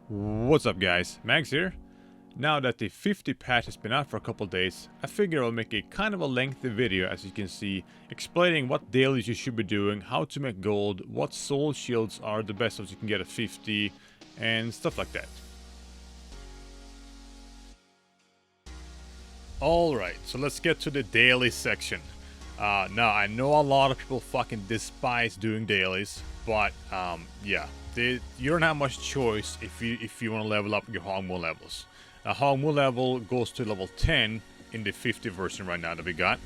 What's up guys, Max here. Now that the 50 patch has been out for a couple days, I figure I'll make a kind of a lengthy video, as you can see, explaining what dailies you should be doing, how to make gold, what soul shields are the best ones you can get at 50, and stuff like that. Alright, so let's get to the daily section. Now, I know a lot of people fucking despise doing dailies, but yeah. You don't have much choice if you want to level up your Hogmoon levels. Now, Hogmoon level goes to level 10 in the 50 version right now that we got.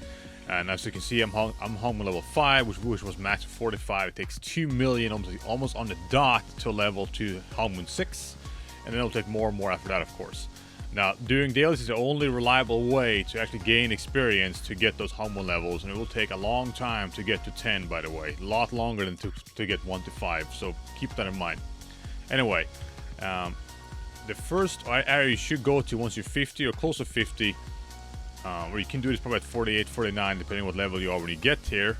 And as you can see, I'm Hogmoon level 5, which was maxed at 45. It takes 2 million, almost on the dot, to level to Hogmoon 6. And then it'll take more and more after that, of course. Now, doing dailies is the only reliable way to actually gain experience to get those Hogmoon levels, and it will take a long time to get to 10, by the way. A lot longer than to get 1 to 5, so keep that in mind. Anyway, the first area you should go to once you're 50 or close to 50, or you can do this probably at 48, 49, depending what level you are when you get here,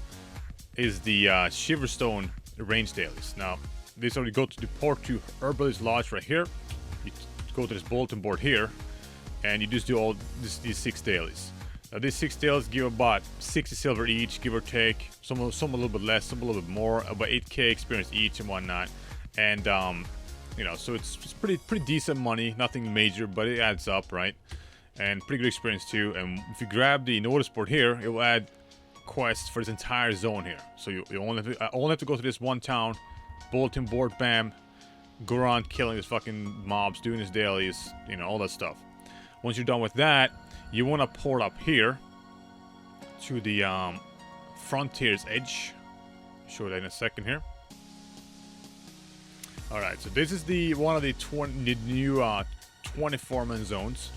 is the Shiverstone range dailies. Now, this already go to the Port 2 Herbalist Lodge right here. You go to this bulletin board here, and you just do all these 6 dailies. Now these 6 dailies give about 60 silver each, give or take. Some a little bit less, some a little bit more. About 8k experience each and whatnot. And you know, so it's pretty decent money. Nothing major, but it adds up, right? And pretty good experience too. And if you grab the notice board here, it will add quests for this entire zone here. So you only have to go to this one town, bulletin board, bam. Go around killing these fucking mobs, doing his dailies, you know, all that stuff. Once you're done with that, you want to port up here to the frontier's edge. Show that in a second here. Alright, so this is one of the new 24-man zones.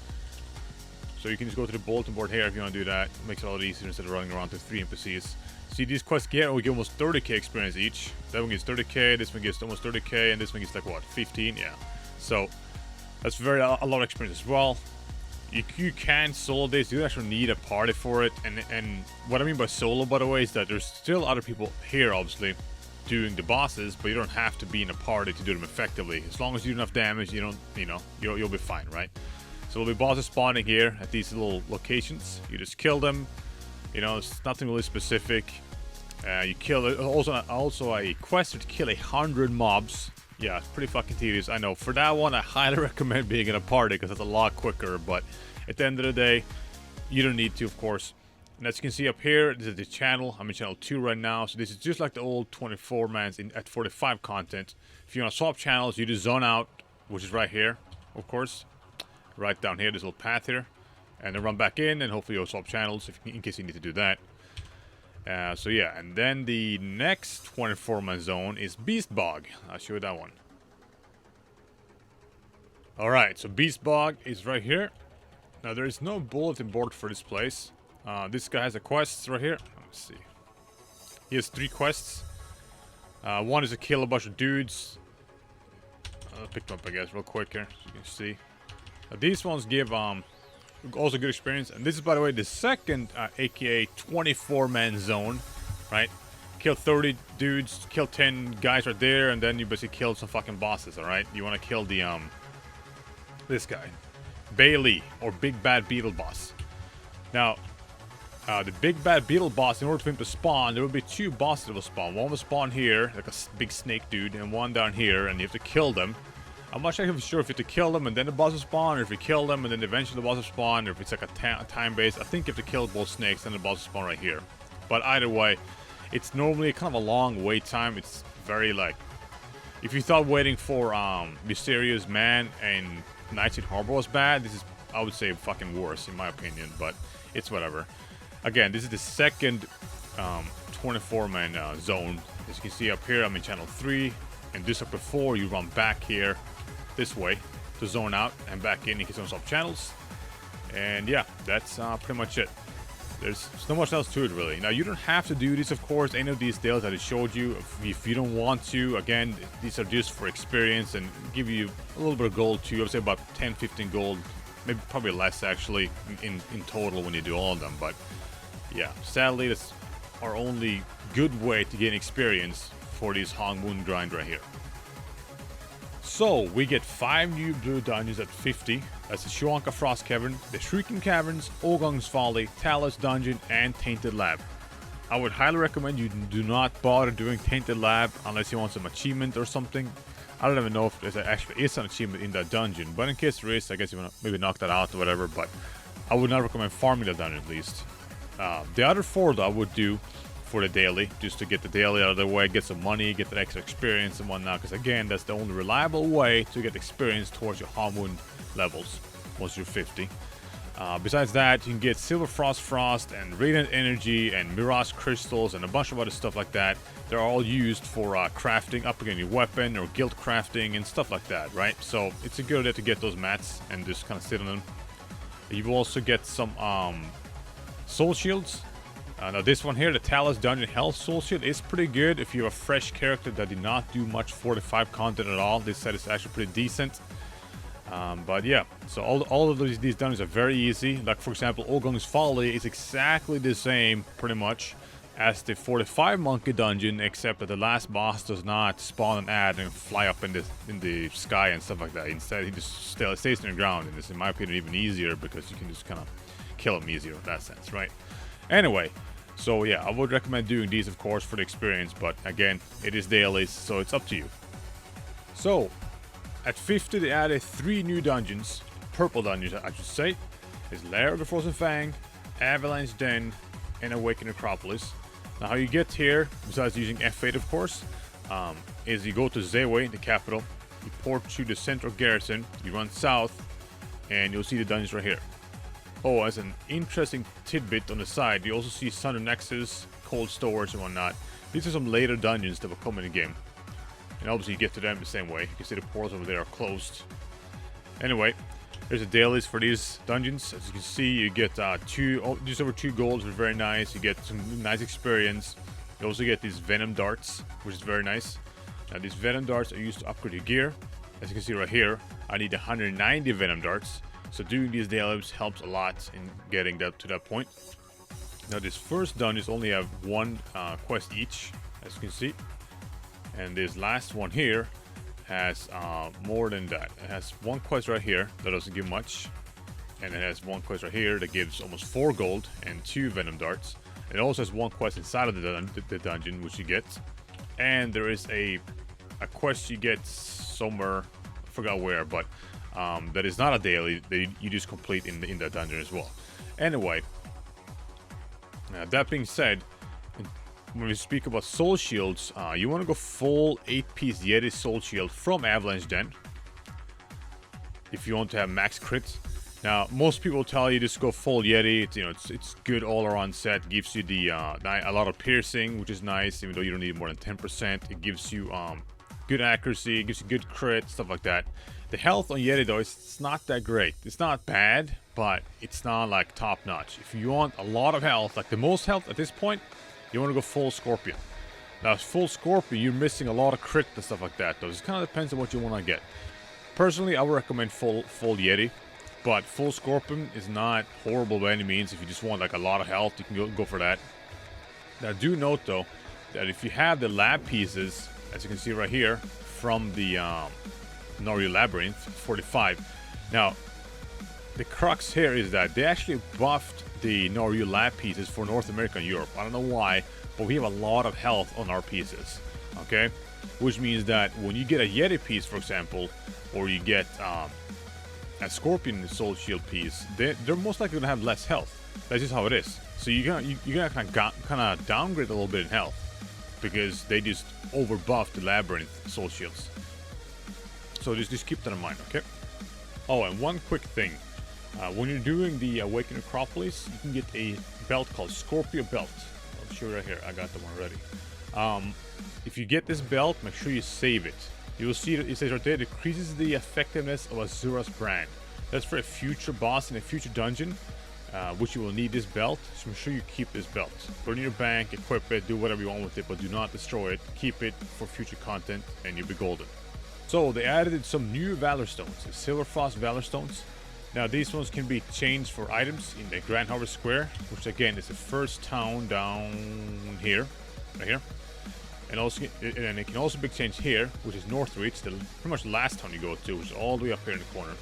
So you can just go to the bulletin board here if you want to do that. It makes it a lot easier instead of running around to 3 NPCs. See, these quests we get almost 30k experience each. That one gets 30k, this one gets almost 30k, and this one gets like what, 15? Yeah. So that's a lot of experience as well. You can solo this. You actually need a party for it. And what I mean by solo, by the way, is that there's still other people here, obviously, doing the bosses, but you don't have to be in a party to do them effectively. As long as you do enough damage, you'll be fine, right? So there'll be bosses spawning here at these little locations. You just kill them. You know, it's nothing really specific. You kill also a quest to kill 100 mobs. Yeah, it's pretty fucking tedious. I know. For that one, I highly recommend being in a party because it's a lot quicker. But at the end of the day, you don't need to, of course. And as you can see up here, this is the channel. I'm in channel 2 right now. So this is just like the old 24-mans at 45 content. If you want to swap channels, you just zone out, which is right here, of course. Right down here, this little path here. And then run back in, and hopefully you'll swap channels in case you need to do that. So yeah, and then the next 24-man zone is Beastbog. I'll show you that one. Alright, so Beastbog is right here. Now there is no bulletin board for this place. This guy has a quest right here. Let's see. He has 3 quests. One is to kill a bunch of dudes. I'll pick them up, I guess, real quick here, so you can see. Now, these ones give also good experience, and this is, by the way, the second aka 24-man zone, right? Kill 30 dudes, kill 10 guys right there, and then you basically kill some fucking bosses. All right, you want to kill the this guy, Bailey, or Big Bad Beetle Boss. Now the Big Bad Beetle Boss, in order for him to spawn, there will be 2 bosses that will spawn. One will spawn here, like a big snake dude, and one down here, and you have to kill them. I'm not sure if you have to kill them and then the boss will spawn, or if you kill them and then eventually the boss will spawn, or if it's like a time base. I think you have to kill both snakes and the boss will spawn right here. But either way, it's normally kind of a long wait time. It's very like, if you thought waiting for Mysterious Man and Nights in Harbor was bad, this is, I would say, fucking worse in my opinion, but it's whatever. Again, this is the second 24-man zone. As you can see up here, I'm in channel 3, and just like before, you run back here this way to zone out and back in case you swap channels. And yeah, that's pretty much it. There's not much else to it, really. Now, you don't have to do this, of course, any of these dailies that I showed you. If you don't want to, again, these are just for experience and give you a little bit of gold too. I would say about 10, 15 gold, maybe probably less actually in total when you do all of them. But yeah, sadly, that's our only good way to gain experience for this Hogmoon grind right here. So we get 5 new blue dungeons at 50. That's the Shuanka Frost Cavern, the Shrieking Caverns, Ogong's Folly, Talos Dungeon, and Tainted Lab. I would highly recommend you do not bother doing Tainted Lab unless you want some achievement or something. I don't even know if there actually is an achievement in that dungeon, but in case there is, I guess you want to maybe knock that out or whatever, but I would not recommend farming that dungeon at least. The other 4 though I would do for the daily, just to get the daily out of the way, get some money, get that extra experience and whatnot, because again, that's the only reliable way to get experience towards your Harmwood levels once you're 50. Besides that, you can get Silver Frost and Radiant Energy and Mirage Crystals and a bunch of other stuff like that. They're all used for crafting, upgrading your weapon or guild crafting and stuff like that, right? So it's a good idea to get those mats and just kind of sit on them. You will also get some soul shields. Now this one here, the Talos Dungeon Health Soul Shield, is pretty good if you're a fresh character that did not do much 45 content at all. This set is actually pretty decent. But yeah, so all of these dungeons are very easy. Like for example, Ogong's Folly is exactly the same pretty much as the 45 Monkey Dungeon, except that the last boss does not spawn an ad and fly up in the sky and stuff like that. Instead, he just stays on the ground, and it's in my opinion even easier because you can just kind of kill him easier in that sense, right? Anyway, so yeah, I would recommend doing these of course for the experience, but again, it is dailies, so it's up to you. So at 50 they added 3 new dungeons, purple dungeons I should say. It's Lair of the Frozen Fang, Avalanche Den, and Awakened Necropolis. Now how you get here, besides using F8 of course, is you go to Zeeway, the capital, you port to the central garrison, you run south, and you'll see the dungeons right here. Oh, as an interesting tidbit on the side, you also see Thunder Nexus, Cold Storage, and whatnot. These are some later dungeons that will come in the game. And obviously you get to them the same way. You can see the portals over there are closed. Anyway, there's the dailies for these dungeons. As you can see, you get just over 2 golds, which is very nice. You get some nice experience. You also get these Venom Darts, which is very nice. Now these Venom Darts are used to upgrade your gear. As you can see right here, I need 190 Venom Darts. So doing these dailies helps a lot in getting that to that point. Now this first dungeon only have 1 quest each, as you can see. And this last one here has more than that. It has 1 quest right here that doesn't give much. And it has 1 quest right here that gives almost 4 gold and 2 Venom Darts. It also has 1 quest inside of the dungeon, which you get. And there is a quest you get somewhere, I forgot where, but that is not a daily, that you just complete in that dungeon as well. Anyway, that being said, when we speak about soul shields, you want to go full 8-piece Yeti soul shield from Avalanche Den if you want to have max crits. Now most people tell you just go full Yeti. It's good all around set. Gives you the a lot of piercing, which is nice, even though you don't need more than 10%. It gives you good accuracy, it gives you good crit, stuff like that. The health on Yeti though, it's not that great. It's not bad, but it's not like top notch. If you want a lot of health, like the most health at this point, you want to go full Scorpion. Now full Scorpion, you're missing a lot of crit and stuff like that though. It kind of depends on what you want to get. Personally, I would recommend full Yeti, but full Scorpion is not horrible by any means. If you just want like a lot of health, you can go for that. Now do note though, that if you have the lab pieces, as you can see right here, from the Norio Labyrinth 45. Now, the crux here is that they actually buffed the Norio lab pieces for North America and Europe. I don't know why, but we have a lot of health on our pieces, okay? Which means that when you get a Yeti piece, for example, or you get a Scorpion Soul Shield piece, they're most likely gonna have less health. That's just how it is. So you're gonna kind of downgrade a little bit in health because they just over buffed the Labyrinth Soul Shields. So just keep that in mind, okay? Oh, and one quick thing. When you're doing the Awakened Necropolis, you can get a belt called Scorpio Belt. I'll show you right here. I got the one already. If you get this belt, make sure you save it. You will see it says right there, it decreases the effectiveness of Azura's brand. That's for a future boss in a future dungeon, which you will need this belt. So make sure you keep this belt. Put it in your bank, equip it, do whatever you want with it, but do not destroy it. Keep it for future content, and you'll be golden. So they added some new Valor Stones, the Silver Frost Valor Stones. Now these ones can be changed for items in the Grand Harvest Square, which again is the first town down here, right here. And it can also be exchanged here, which is North Reach, the pretty much last town you go to, which is all the way up here in the corner.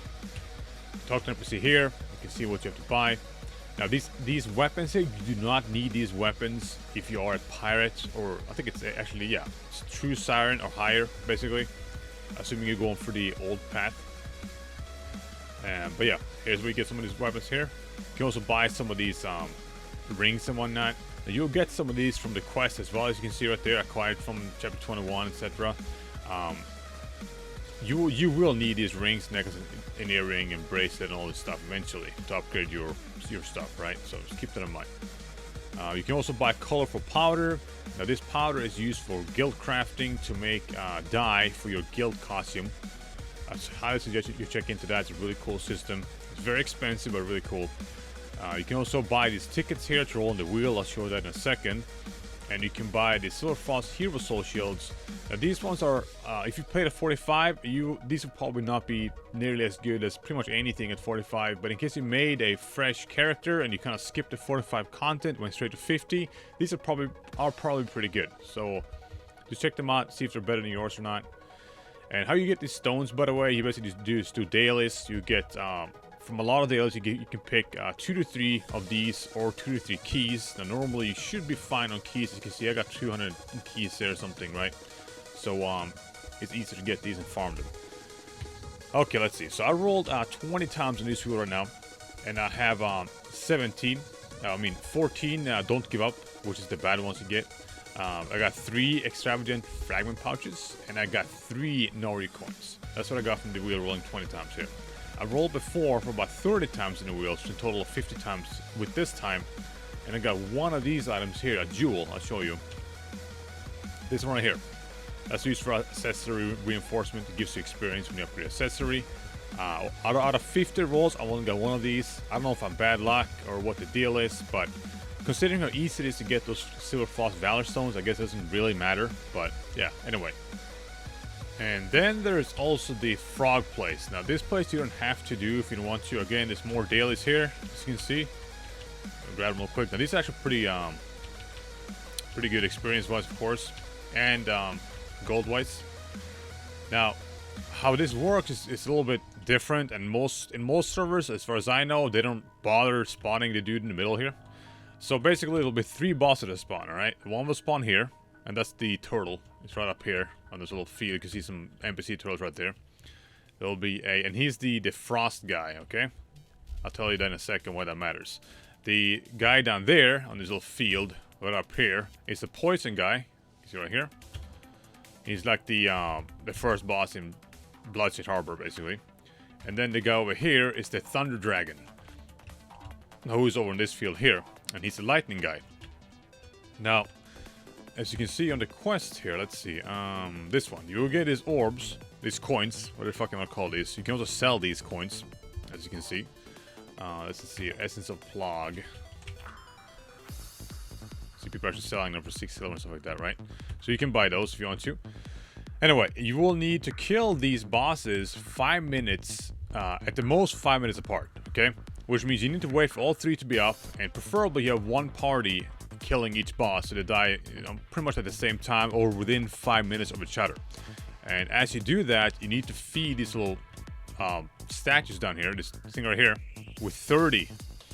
Talk to NPC here, you can see what you have to buy. Now these weapons here, you do not need these weapons if you are a pirate, or I think it's actually, yeah, it's True Siren or higher, basically. Assuming you're going for the old path. But yeah, here's where you get some of these weapons here. You can also buy some of these rings and whatnot. Now, you'll get some of these from the quest as well, as you can see right there, acquired from chapter 21, etc. You will need these rings, necklace, an earring, and bracelet, and all this stuff eventually to upgrade your stuff, right? So just keep that in mind. You can also buy colorful powder. Now this powder is used for guild crafting to make dye for your guild costume. I highly suggest you check into that. It's a really cool system. It's very expensive, but really cool. You can also buy these tickets here to roll on the wheel. I'll show that in a second. And you can buy the Silver Frost Hero Soul Shields. Now these ones are, if you played at 45, these will probably not be nearly as good as pretty much anything at 45. But in case you made a fresh character and you kind of skipped the 45 content, went straight to 50, these are probably pretty good. So just check them out, see if they're better than yours or not. And how you get these stones, by the way, you basically just do dailies. You get from a lot of dailies, you can pick 2 to 3 of these, or 2 to 3 keys. Now normally you should be fine on keys. As you can see, I got 200 keys there or something, right? So it's easy to get these and farm them. Okay, let's see. So I rolled 20 times on this wheel right now, and I have 14 don't give up, which is the bad ones you get. I got 3 extravagant fragment pouches, and I got 3 Nori coins. That's what I got from the wheel rolling 20 times here. I rolled before for about 30 times in the wheel, so a total of 50 times with this time. And I got one of these items here, a jewel. I'll show you. This one right here. That's used for accessory reinforcement. It gives you experience when you upgrade accessory. Out of 50 rolls, I only got one of these. I don't know if I'm bad luck or what the deal is, but considering how easy it is to get those Silver Frost Valor stones, I guess it doesn't really matter. But yeah, anyway. And then there's also the frog place. Now this place you don't have to do if you don't want to. Again, there's more dailies here, as you can see. I'll grab them real quick. Now these are actually pretty good experience-wise, of course, and gold-wise. Now, how this works is a little bit different, and in most servers, as far as I know, they don't bother spawning the dude in the middle here. So basically, it'll be 3 bosses that spawn. All right, one will spawn here, and that's the turtle. It's right up here on this little field. You can see some NPC turtles right there. There'll be and he's the frost guy, okay? I'll tell you that in a second why that matters. The guy down there on this little field, right up here, is the poison guy. You see right here? He's like the first boss in Bloodshed Harbor, basically. And then the guy over here is the Thunder Dragon, who's over in this field here, and he's the lightning guy. Now, as you can see on the quest here, let's see, this one, you will get these orbs, these coins, what the fuck am I call these? You can also sell these coins, as you can see. Let's see, Essence of Plog. See, people are actually selling them for 6 silver and stuff like that, right? So you can buy those if you want to. Anyway, you will need to kill these bosses 5 minutes, at the most 5 minutes apart, okay? Which means you need to wait for all 3 to be up, and preferably you have one party killing each boss so they die, pretty much at the same time or within 5 minutes of each other. And as you do that, you need to feed these little statues down here, this thing right here, with 30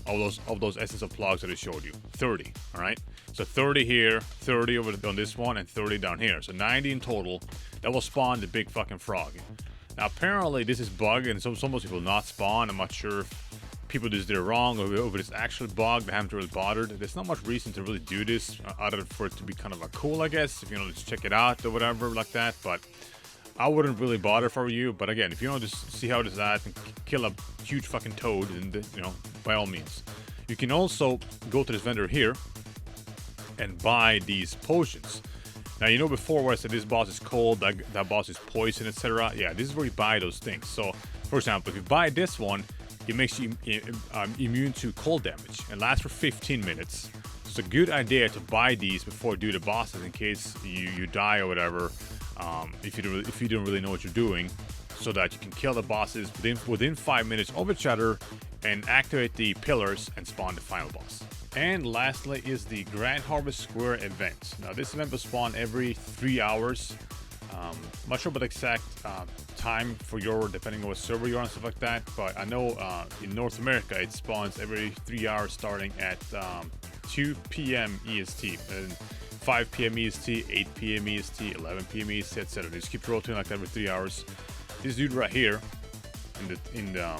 of those Essence of Plogs that I showed you. 30, all right? So 30 here, 30 over on this one, and 30 down here. So 90 in total. That will spawn the big fucking frog. Now apparently this is bugged, and some of those people not spawn. I'm not sure if people just did it wrong or if it's actually bugged. They haven't really bothered. There's not much reason to really do this other than for it to be kind of a cool, I guess, if you want to just check it out or whatever like that. But I wouldn't really bother for you. But again, if you want to just see how it is at and kill a huge fucking toad, then by all means. You can also go to this vendor here and buy these potions. Now, you know before where I said this boss is cold, that boss is poison, etc. Yeah, this is where you buy those things. So, for example, if you buy this one, it makes you immune to cold damage and lasts for 15 minutes. So it's a good idea to buy these before you do the bosses in case you die or whatever, if you don't really know what you're doing, so that you can kill the bosses within 5 minutes of each other and activate the pillars and spawn the final boss. And lastly is the Grand Harvest Square event. Now this event will spawn every 3 hours. Not sure about the exact time for your, depending on what server you're on and stuff like that, but I know in North America it spawns every 3 hours starting at 2 p.m. EST, and 5 p.m. EST, 8 p.m. EST, 11 p.m. EST, etc. They just keep rotating like that every 3 hours. This dude right here, in the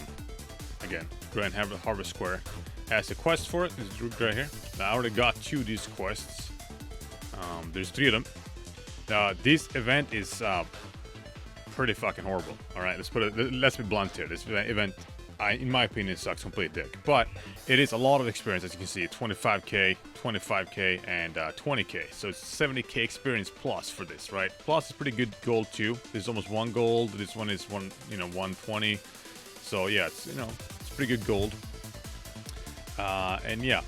again, Grand Harvest Square, has a quest for it. This dude right here. Now, I already got 2 of these quests. There's 3 of them. This event is pretty fucking horrible. All right, let's be blunt here. This event, in my opinion, sucks complete dick. But it is a lot of experience, as you can see. 25k, 25k, and 20k. So it's 70k experience plus for this, right? Plus, it's pretty good gold too. There's almost 1 gold. This one is 120. So yeah, it's it's pretty good gold. And yeah,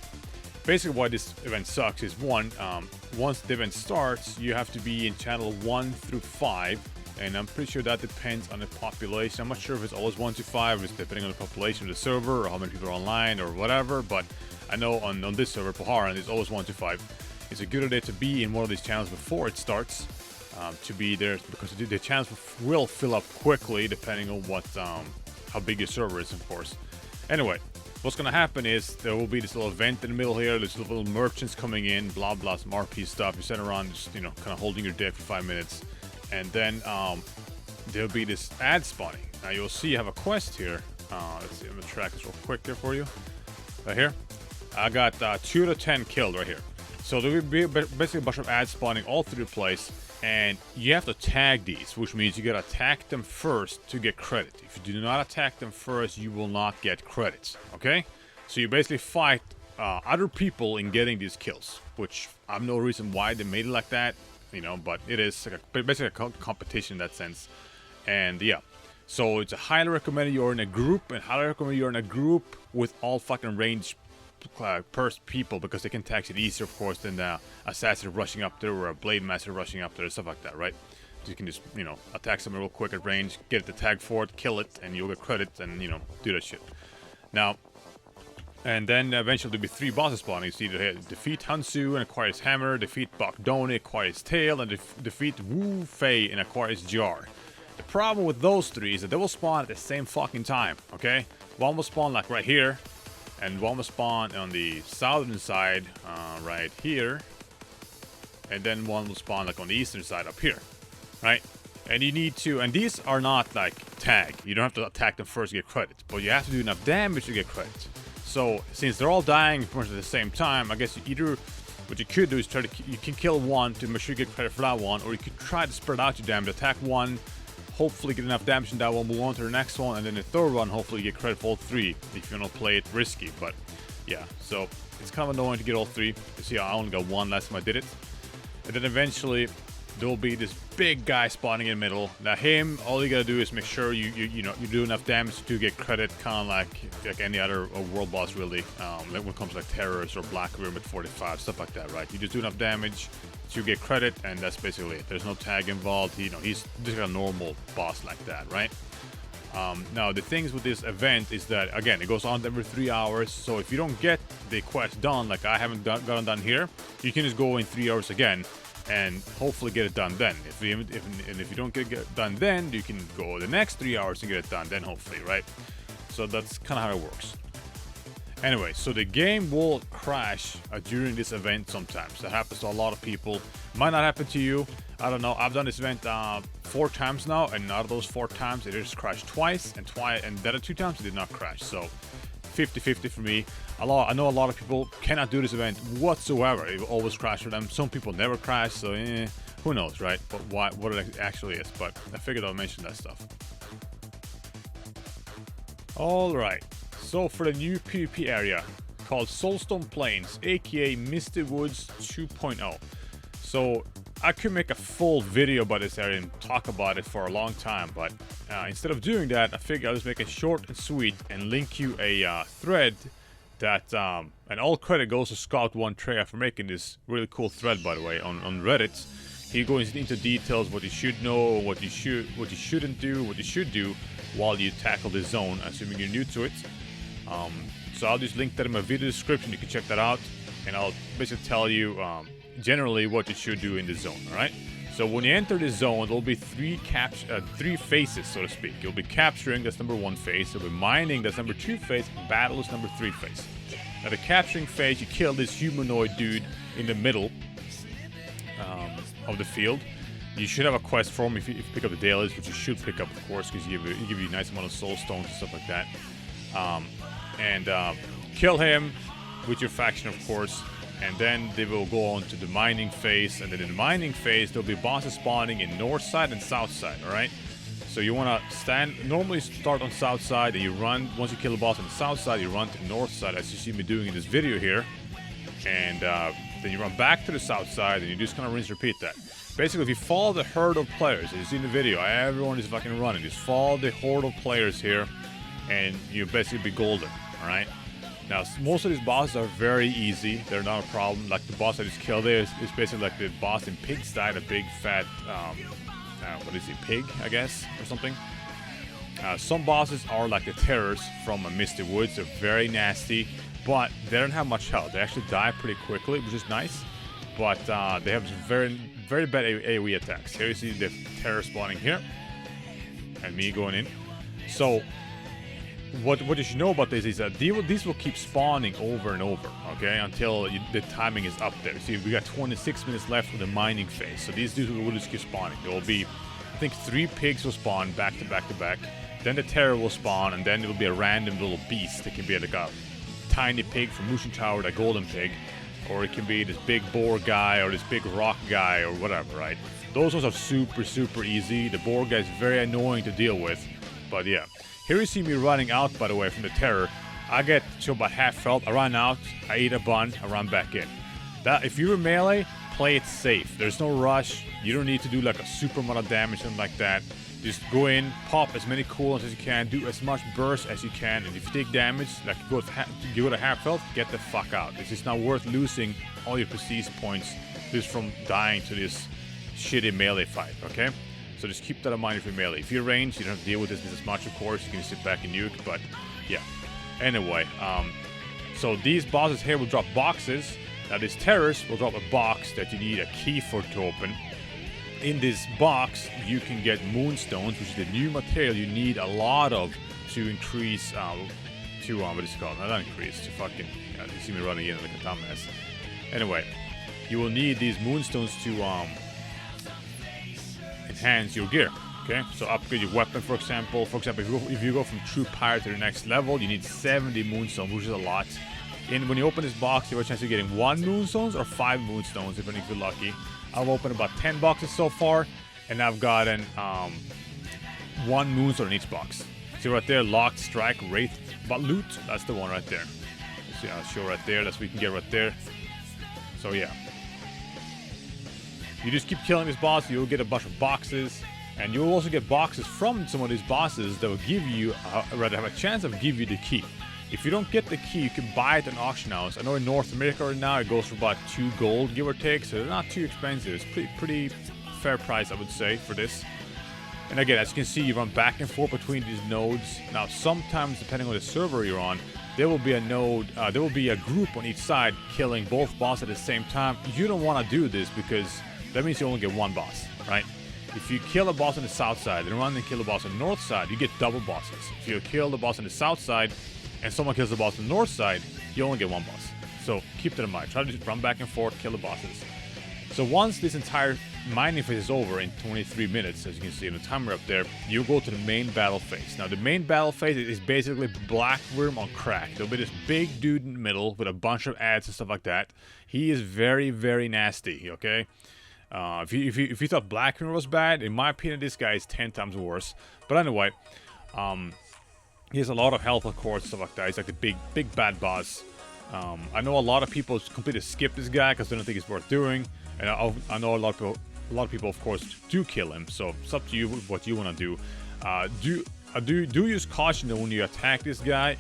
basically why this event sucks is once the event starts, you have to be in channel 1 through 5, and I'm pretty sure that depends on the population. I'm not sure if it's always 1 to 5, it's depending on the population of the server or how many people are online or whatever, but I know on this server, Paharan, it's always 1 to 5. It's a good idea to be in one of these channels before it starts, to be there, because the channels will fill up quickly depending on what how big your server is, of course. Anyway, what's gonna happen is there will be this little event in the middle here. There's little merchants coming in, blah blah, some RP stuff. You sit around, just kind of holding your day for 5 minutes, and then there'll be this ad spawning. Now you'll see you have a quest here. Let's see, I'm gonna track this real quick here for you. Right here, I got 2 to 10 killed right here. So there will be basically a bunch of ads spawning all through the place, and you have to tag these, which means you gotta attack them first to get credit. If you do not attack them first, you will not get credits, okay? So you basically fight other people in getting these kills, which I have no reason why they made it like that, but it is like basically a competition in that sense. And yeah, so it's a highly recommended you're in a group, and highly recommended you're in a group with all fucking range first people, because they can tag it easier, of course, than the assassin rushing up there or a blade master rushing up there, stuff like that, right? So you can just attack someone real quick at range, get the tag for it, kill it, and you'll get credits, and do that shit. Now, and then eventually there'll be 3 bosses spawning. You see, defeat Hansu and acquire his hammer, defeat Bokdoni, acquire his tail, and defeat Wu Fei and acquire his jar. The problem with those 3 is that they will spawn at the same fucking time, okay? One will spawn like right here, and one will spawn on the southern side, right here. And then one will spawn like on the eastern side up here, right? And you need to, and these are not like tag. You don't have to attack them first to get credit, but you have to do enough damage to get credit. So since they're all dying pretty much at the same time, I guess what you could do is you can kill one to make sure you get credit for that one, or you could try to spread out your damage, attack one, hopefully get enough damage in that one, move on to the next one, and then the third one, hopefully you get credit for all 3 if you want to play it risky. But yeah, so it's kind of annoying to get all 3. You see, I only got 1 last time I did it. And then eventually there will be this big guy spawning in the middle. Now him, all you gotta do is make sure you do enough damage to get credit, kind of like any other world boss, really. When it comes to like terrorists or black room at 45, stuff like that, right? You just do enough damage to get credit, and that's basically it. There's no tag involved. He's just like a normal boss like that, right? Now the things with this event is that, again, it goes on every 3 hours. So if you don't get the quest done, like I haven't gotten done here, you can just go in 3 hours again and hopefully get it done then. If you don't get it done then, you can go the next 3 hours and get it done then, hopefully, right? So that's kind of how it works. Anyway, so the game will crash during this event sometimes. That happens to a lot of people. Might not happen to you. I don't know. I've done this event 4 times now, and out of those 4 times, it just crashed twice, and the other 2 times it did not crash. So 50-50 for me. I know a lot of people cannot do this event whatsoever. It will always crash for them. Some people never crash, so who knows, right? But what it actually is. But I figured I'll mention that stuff. Alright, so for the new PvP area called Soulstone Plains, aka Misty Woods 2.0. So I could make a full video about this area and talk about it for a long time, but instead of doing that, I figured I'll just make it short and sweet and link you a thread that, and all credit goes to Scout1Treya for making this really cool thread, by the way, on Reddit. He goes into details what you should know, what you shouldn't do, what you should do while you tackle this zone, assuming you're new to it. So I'll just link that in my video description. You can check that out. and I'll basically tell you generally what you should do in the zone. All right. So when you enter the zone, there'll be three phases, so to speak. You'll be capturing, that's number 1 phase. You'll be mining, that's number 2 phase. Battle is number 3 phase. Now the capturing phase, you kill this humanoid dude in the middle of the field. You should have a quest for him if you pick up the dailies, which you should pick up, of course, because he give you a nice amount of soul stones and stuff like that. Kill him with your faction, of course. And then they will go on to the mining phase, and then in the mining phase there'll be bosses spawning in north side and south side. All right, so you want to normally start on south side, and you run. Once you kill a boss on the south side, you run to the north side, as you see me doing in this video here, and then you run back to the south side, and you just kind of rinse and repeat that. Basically, if you follow the herd of players, as you see in the video, everyone is fucking running. Just follow the horde of players here, and you basically be golden. All right. Now, most of these bosses are very easy. They're not a problem. Like the boss I just killed there is basically like the boss in Pigsty, the big fat, what is he, pig, I guess, or something. Some bosses are like the terrors from Misty Woods. They're very nasty, but they don't have much health. They actually die pretty quickly, which is nice. But they have very, very bad AoE attacks. Here you see the terror spawning here, and me going in. So what you should know about this is that these will keep spawning over and over, okay, until the timing is up there. See, we got 26 minutes left for the mining phase, so these dudes will just keep spawning. There will be, I think, 3 pigs will spawn back to back to back. Then the terror will spawn, and then it will be a random little beast. It can be like a tiny pig from Motion Tower, that golden pig, or it can be this big boar guy or this big rock guy or whatever, right? Those ones are super, super easy. The boar guy is very annoying to deal with, but yeah. Here you see me running out, by the way, from the terror. I get to about half health. I run out, I eat a bun, I run back in. If you're melee, play it safe. There's no rush. You don't need to do like a super amount of damage, something like that. Just go in, pop as many cooldowns as you can, do as much burst as you can, and if you take damage, like you go to half health, get the fuck out. It's just not worth losing all your prestige points just from dying to this shitty melee fight, okay? So just keep that in mind if you're melee. If you're ranged, you don't have to deal with this as much, of course. You can sit back and nuke, but yeah. Anyway, so these bosses here will drop boxes. Now these terrors will drop a box that you need a key for to open. In this box, you can get moonstones, which is the new material you need a lot of to increase, what is it called? Not increase, to fucking, you see me running in like a dumbass. Anyway, you will need these moonstones to, enhance your gear, okay? So upgrade your weapon, for example. If you go from true pirate to the next level, you need 70 moonstones, which is a lot. And when you open this box, you have a chance of getting 1 moonstones or 5 moonstones, if you're lucky. I've opened about 10 boxes so far, and I've gotten 1 moonstone in each box. See right there, locked strike, wraith, but loot. That's the one right there. See, I'll show right there. That's what we can get right there. So yeah. You just keep killing this boss, you'll get a bunch of boxes, and you'll also get boxes from some of these bosses that will give you, rather have a chance of give you the key. If you don't get the key, you can buy it in auction house. I know in North America right now it goes for about 2 gold, give or take, so they're not too expensive. It's pretty fair price, I would say, for this. And again, as you can see, you run back and forth between these nodes. Now, sometimes, depending on the server you're on, there will be a node, there will be a group on each side killing both bosses at the same time. You don't want to do this because that means you only get 1 boss, right? If you kill a boss on the south side and run and kill a boss on the north side, you get double bosses. If you kill the boss on the south side and someone kills the boss on the north side, you only get 1 boss. So keep that in mind. Try to just run back and forth, kill the bosses. So once this entire mining phase is over in 23 minutes, as you can see in the timer up there, you go to the main battle phase. Now the main battle phase is basically Black Worm on crack. There'll be this big dude in the middle with a bunch of ads and stuff like that. He is very, very nasty, okay? If you thought Black Worm was bad, in my opinion, this guy is 10 times worse. But anyway, he has a lot of health, of course, stuff like that. He's like the big bad boss. I know a lot of people completely skip this guy because they don't think it's worth doing. And I know a lot of people, of course, do kill him. So it's up to you what you want to do. Do use caution though when you attack this guy.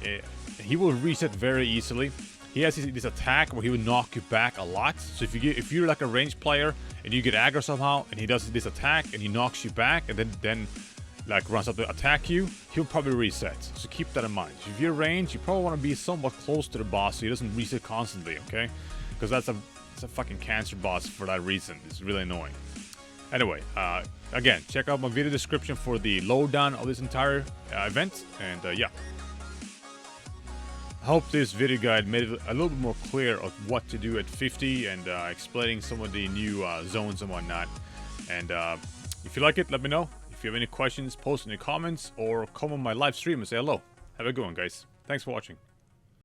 He will reset very easily. He has this attack where he will knock you back a lot. So if you're like a ranged player and you get aggro somehow, and he does this attack and he knocks you back, and then like runs up to attack you, he'll probably reset. So keep that in mind. If you're ranged, you probably want to be somewhat close to the boss so he doesn't reset constantly, okay? because that's a fucking cancer boss for that reason. It's really annoying. Anyway, again, check out my video description for the lowdown of this entire event, and yeah. I hope this video guide made it a little bit more clear of what to do at 50 and explaining some of the new zones and whatnot. And if you like it, let me know. If you have any questions, post in the comments or come on my live stream and say hello. Have a good one, guys. Thanks for watching.